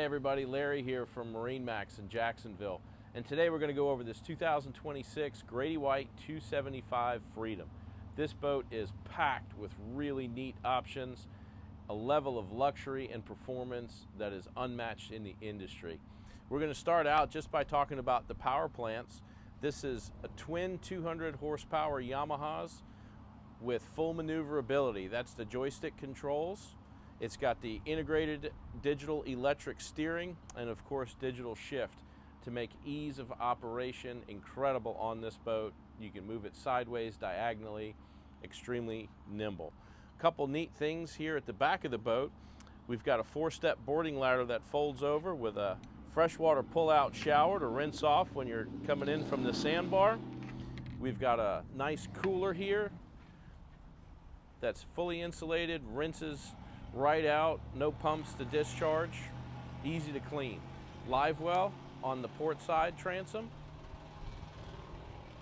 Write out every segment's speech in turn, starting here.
Hey everybody, Larry here from MarineMax in Jacksonville, and today we're going to go over this 2026 Grady White 275 Freedom. This boat is packed with really neat options, a level of luxury and performance that is unmatched in the industry. We're going to start out just by talking about the power plants. This is a twin 200 horsepower Yamahas with full maneuverability. That's the joystick controls. It's got the integrated digital electric steering and of course digital shift to make ease of operation incredible on this boat. You can move it sideways, diagonally, extremely nimble. A couple neat things here at the back of the boat. We've got a 4-step boarding ladder that folds over with a freshwater pull-out shower to rinse off when you're coming in from the sandbar. We've got a nice cooler here that's fully insulated, rinses right out, no pumps to discharge, easy to clean. Live well on the port side transom.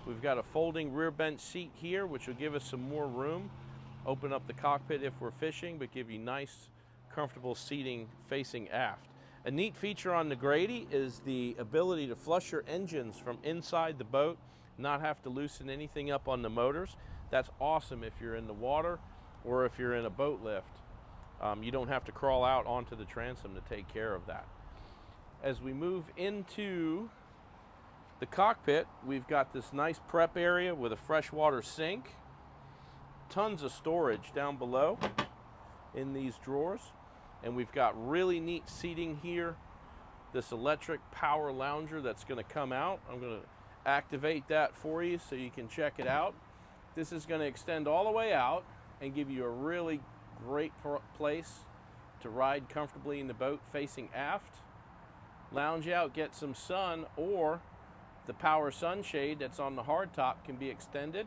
We've got a folding rear bench seat here, which will give us some more room. Open up the cockpit if we're fishing, but give you nice, comfortable seating facing aft. A neat feature on the Grady is the ability to flush your engines from inside the boat, not have to loosen anything up on the motors. That's awesome if you're in the water or if you're in a boat lift. You don't have to crawl out onto the transom to take care of that. As we move into the cockpit, we've got this nice prep area with a freshwater sink, tons of storage down below in these drawers, and we've got really neat seating here. This electric power lounger that's going to come out. I'm going to activate that for you so you can check it out. This is going to extend all the way out and give you a really great place to ride comfortably in the boat facing aft. Lounge out, get some sun, or the power sunshade that's on the hardtop can be extended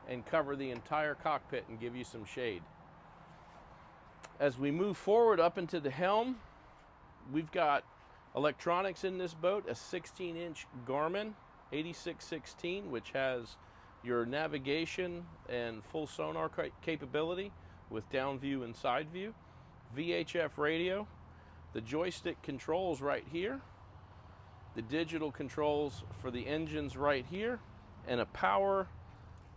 and cover the entire cockpit and give you some shade. As we move forward up into the helm, we've got electronics in this boat, a 16-inch Garmin 8616, which has your navigation and full sonar capability with down view and side view, VHF radio, the joystick controls right here, the digital controls for the engines right here, and a power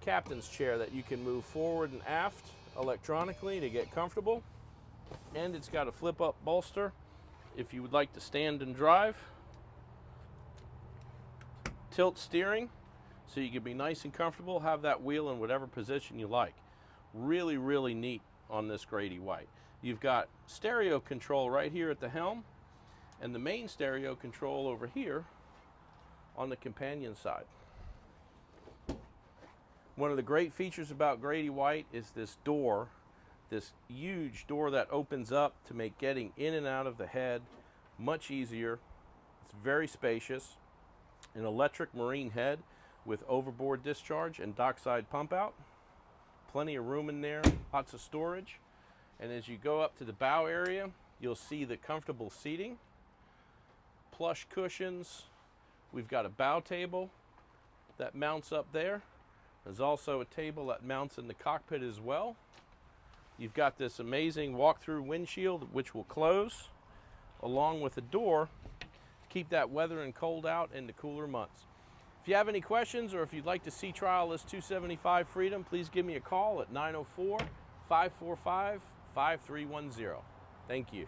captain's chair that you can move forward and aft electronically to get comfortable. And it's got a flip up bolster if you would like to stand and drive. Tilt steering so you can be nice and comfortable, have that wheel in whatever position you like. Really, really neat on this Grady White. You've got stereo control right here at the helm and the main stereo control over here on the companion side. One of the great features about Grady White is this door, this huge door that opens up to make getting in and out of the head much easier. It's very spacious. An electric marine head with overboard discharge and dockside pump out. Plenty of room in there, lots of storage. And as you go up to the bow area, you'll see the comfortable seating, plush cushions. We've got a bow table that mounts up there. There's also a table that mounts in the cockpit as well. You've got this amazing walk-through windshield, which will close, along with a door to keep that weather and cold out in the cooler months. If you have any questions or if you'd like to sea trial this 275 Freedom, please give me a call at 904-545-5310. Thank you.